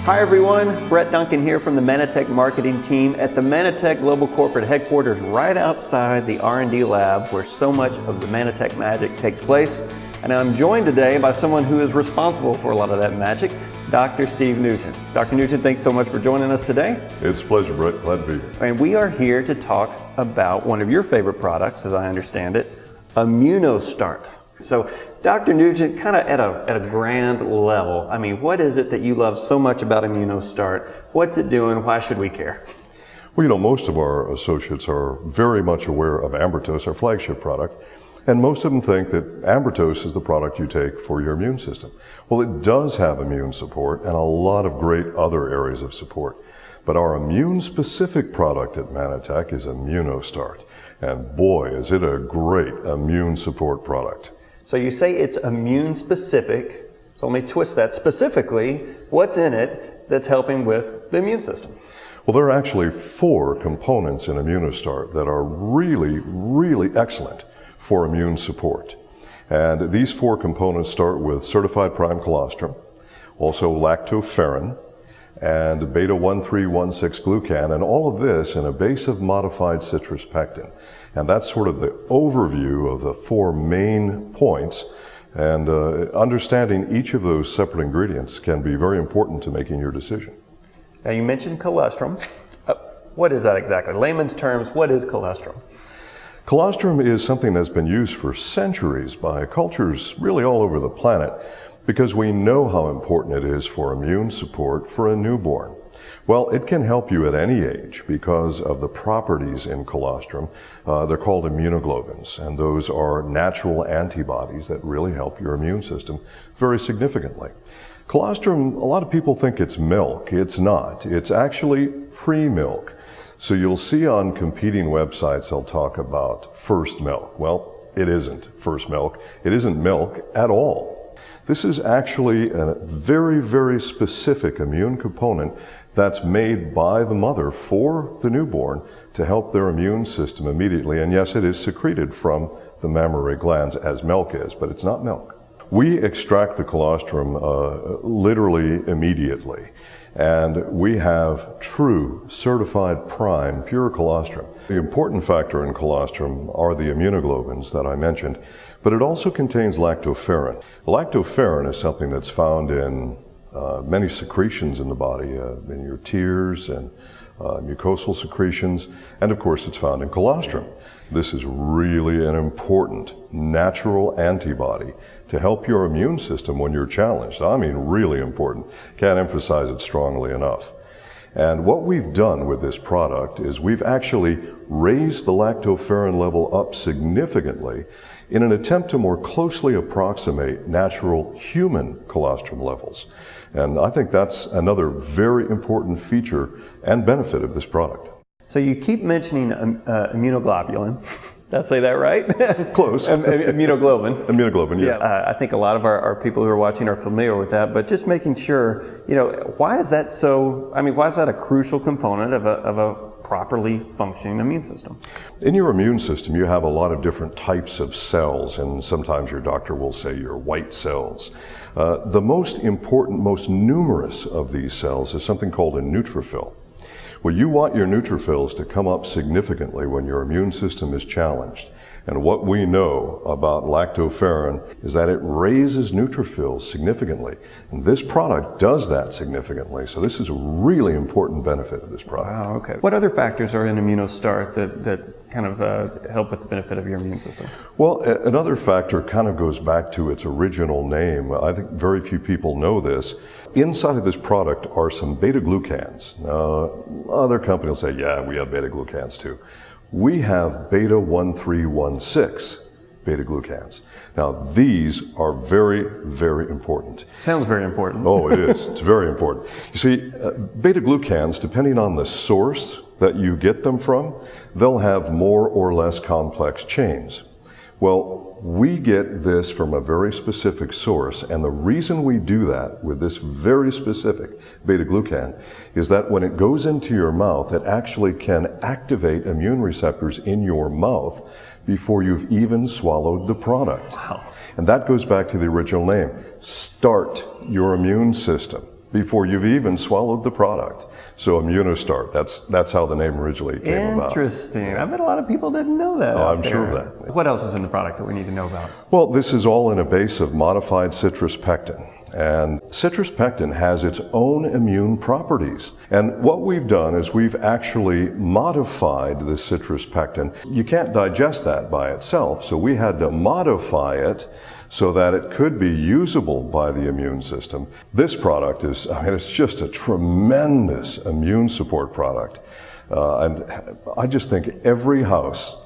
Hi everyone, Brett Duncan here from the Manatech marketing team at the Manatech Global Corporate Headquarters right outside the R&D lab where so much of the Manatech magic takes place. And I'm joined today by someone who is responsible for a lot of that magic, Dr. Steve Nugent. Dr. Nugent, thanks so much for joining us today. It's a pleasure, Brett. Glad to be here. And we are here to talk about one of your favorite products, as I understand it, ImmunoSTART. So, Dr. Nugent, kind of at a grand level, I mean, what is it that you love so much about ImmunoSTART? What's it doing? Why should we care? Well, you know, most of our associates are very much aware of Ambritos, our flagship product, and most of them think that Ambritos is the product you take for your immune system. Well, it does have immune support and a lot of great other areas of support. But our immune-specific product at Manatech is ImmunoSTART. And boy, is it a great immune support product. So you say it's immune specific, so let me twist that. Specifically, what's in it that's helping with the immune system? Well, there are actually 4 components in ImmunoSTART that are really, really excellent for immune support. And these 4 components start with certified prime colostrum, also lactoferrin, and beta-1316 glucan, and all of this in a base of modified citrus pectin. And that's sort of the overview of the 4 main points, and understanding each of those separate ingredients can be very important to making your decision. Now you mentioned colostrum. What is that exactly? Layman's terms, what is colostrum? Colostrum is something that's been used for centuries by cultures really all over the planet because we know how important it is for immune support for a newborn. Well, it can help you at any age because of the properties in colostrum. They're called immunoglobulins, and those are natural antibodies that really help your immune system very significantly. Colostrum, a lot of people think it's milk. It's not. It's actually pre-milk. So you'll see on competing websites they'll talk about first milk. Well, it isn't first milk. It isn't milk at all. This is actually a very, very specific immune component that's made by the mother for the newborn to help their immune system immediately. And yes, it is secreted from the mammary glands as milk is, but it's not milk. We extract the colostrum literally immediately. And we have true certified prime pure colostrum. The important factor in colostrum are the immunoglobulins that I mentioned, but it also contains lactoferrin. Lactoferrin is something that's found in many secretions in the body, in your tears and mucosal secretions, and of course it's found in colostrum. This is really an important natural antibody to help your immune system when you're challenged. I mean, really important. Can't emphasize it strongly enough. And what we've done with this product is we've actually raised the lactoferrin level up significantly in an attempt to more closely approximate natural human colostrum levels. And I think that's another very important feature and benefit of this product. So you keep mentioning immunoglobulin. Did I say that right? Close. Immunoglobulin. Immunoglobulin, yeah. I think a lot of our people who are watching are familiar with that, but just making sure, you know, why is that so, I mean, why is that a crucial component of a properly functioning immune system? In your immune system, you have a lot of different types of cells, and sometimes your doctor will say your white cells. The most important, most numerous of these cells is something called a neutrophil. Well, you want your neutrophils to come up significantly when your immune system is challenged. And what we know about lactoferrin is that it raises neutrophils significantly. And this product does that significantly. So this is a really important benefit of this product. Wow, okay. What other factors are in ImmunoSTART that kind of help with the benefit of your immune system? Well, another factor kind of goes back to its original name. I think very few people know this. Inside of this product are some beta-glucans. Now, other companies will say, yeah, we have beta-glucans too. We have beta-1316 beta-glucans. Now, these are very, very important. Sounds very important. Oh, it is. It's very important. You see, beta-glucans, depending on the source that you get them from, they'll have more or less complex chains. Well, we get this from a very specific source, and the reason we do that with this very specific beta-glucan is that when it goes into your mouth, it actually can activate immune receptors in your mouth before you've even swallowed the product. Wow. And that goes back to the original name. Start your immune system. before you've even swallowed the product. So ImmunoSTART, that's how the name originally came about. Interesting. I bet a lot of people didn't know that. Oh, out I'm there. sure of that. What else is in the product that we need to know about? Well, this is all in a base of modified citrus pectin. And citrus pectin has its own immune properties. And what we've done is we've actually modified the citrus pectin. You can't digest that by itself, so we had to modify it so that it could be usable by the immune system. This product is, it's just a tremendous immune support product. And I just think every house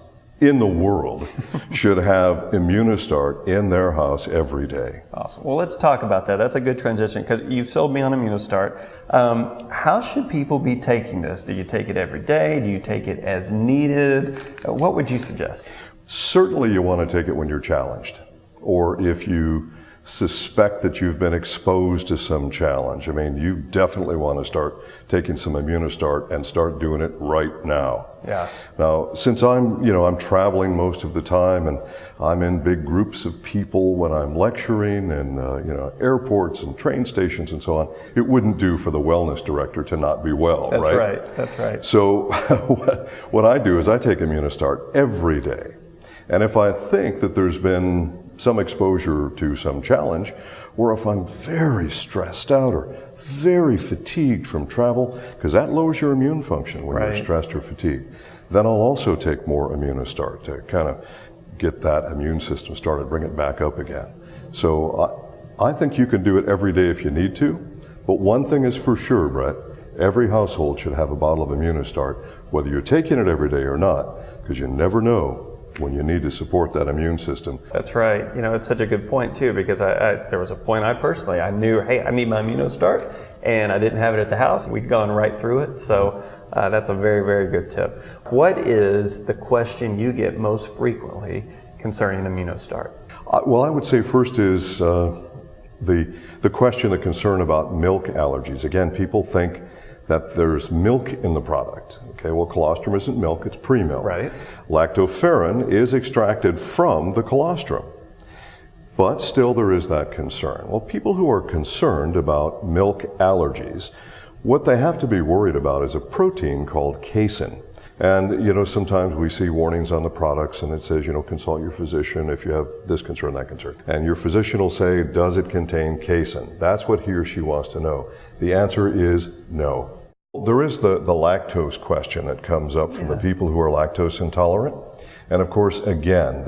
in the world should have ImmunoSTART in their house every day. Awesome. Well, let's talk about that. That's a good transition because you sold me on ImmunoSTART. How should people be taking this? Do you take it every day? Do you take it as needed? What would you suggest? Certainly you want to take it when you're challenged, or if you suspect that you've been exposed to some challenge. I mean, you definitely want to start taking some ImmunoSTART and start doing it right now. Yeah. Now, since I'm traveling most of the time and I'm in big groups of people when I'm lecturing and, airports and train stations and so on, it wouldn't do for the wellness director to not be well, That's right? right. That's right. So what I do is I take ImmunoSTART every day. And if I think that there's been some exposure to some challenge, or if I'm very stressed out or very fatigued from travel, because that lowers your immune function when you're stressed or fatigued, then I'll also take more ImmunoSTART to kind of get that immune system started, bring it back up again. So I think you can do it every day if you need to, but one thing is for sure, Brett, every household should have a bottle of ImmunoSTART, whether you're taking it every day or not, because you never know when you need to support that immune system. That's right. It's such a good point too, because there was a point I knew, hey, I need my ImmunoSTART, and I didn't have it at the house. We'd gone right through it. So that's a very, very good tip. What is the question you get most frequently concerning ImmunoSTART? Well, I would say first is the question, the concern about milk allergies. Again, people think that there's milk in the product. Okay, well, colostrum isn't milk, it's pre-milk. Right. Lactoferrin is extracted from the colostrum. But still there is that concern. Well, people who are concerned about milk allergies, what they have to be worried about is a protein called casein. And, sometimes we see warnings on the products and it says, consult your physician if you have this concern, that concern. And your physician will say, does it contain casein? That's what he or she wants to know. The answer is no. There is the lactose question that comes up from the people who are lactose intolerant. And of course, again,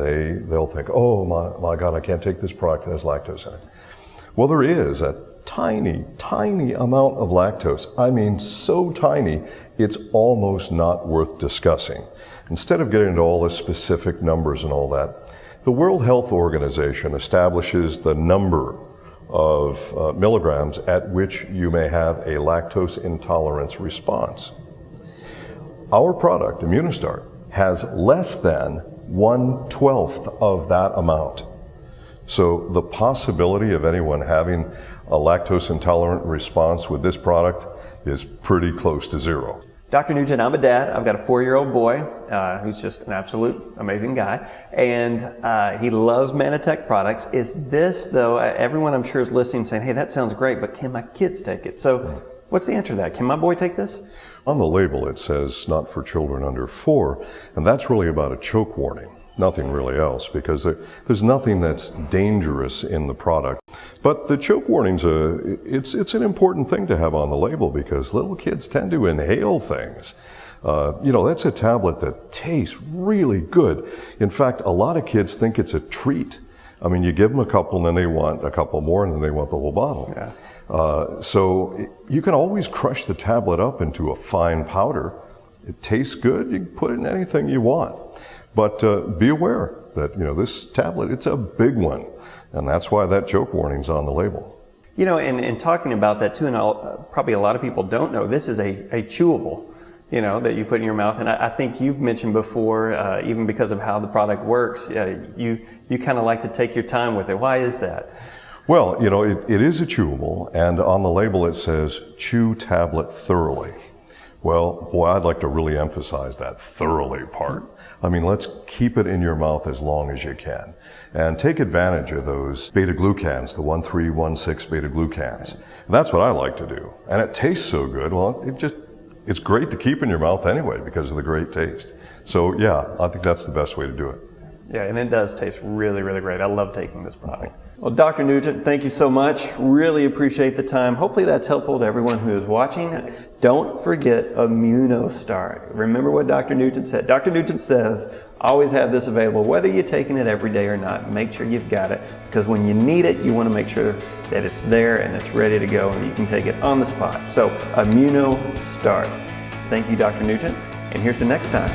they'll think, oh my God, I can't take this product that has lactose in it. Well, there is a tiny, tiny amount of lactose. I mean, so tiny, it's almost not worth discussing. Instead of getting into all the specific numbers and all that, the World Health Organization establishes the number of milligrams at which you may have a lactose intolerance response. Our product, ImmunoSTART, has less than 1/12 of that amount. So the possibility of anyone having a lactose intolerant response with this product is pretty close to zero. Dr. Nugent, I'm a dad. I've got a 4-year-old boy who's just an absolute amazing guy, and he loves Manatech products. Is this, though, everyone I'm sure is listening saying, hey, that sounds great, but can my kids take it? So what's the answer to that? Can my boy take this? On the label it says not for children under 4, and that's really about a choke warning. Nothing really else, because there's nothing that's dangerous in the product. But the choke warning's it's an important thing to have on the label, because little kids tend to inhale things. That's a tablet that tastes really good. In fact, a lot of kids think it's a treat. I mean, you give them a couple and then they want a couple more and then they want the whole bottle. Yeah. So you can always crush the tablet up into a fine powder. It tastes good. You can put it in anything you want. But be aware that, this tablet, it's a big one. And that's why that choke warning's on the label. And talking about that too, and probably a lot of people don't know, this is a chewable, that you put in your mouth. And I think you've mentioned before, even because of how the product works, you kind of like to take your time with it. Why is that? Well, it is a chewable, and on the label it says, chew tablet thoroughly. Well, boy, I'd like to really emphasize that thoroughly part. I mean, let's keep it in your mouth as long as you can. And take advantage of those beta-glucans, the 1,3,1,6 beta-glucans. That's what I like to do. And it tastes so good. Well, it's great to keep in your mouth anyway because of the great taste. So yeah, I think that's the best way to do it. Yeah, and it does taste really, really great. I love taking this product. Well, Dr. Nugent, thank you so much. Really appreciate the time. Hopefully that's helpful to everyone who is watching. Don't forget ImmunoSTART. Remember what Dr. Nugent said. Dr. Nugent says, always have this available, whether you're taking it every day or not. Make sure you've got it, because when you need it, you want to make sure that it's there and it's ready to go and you can take it on the spot. So ImmunoSTART. Thank you, Dr. Nugent, and here's the next time.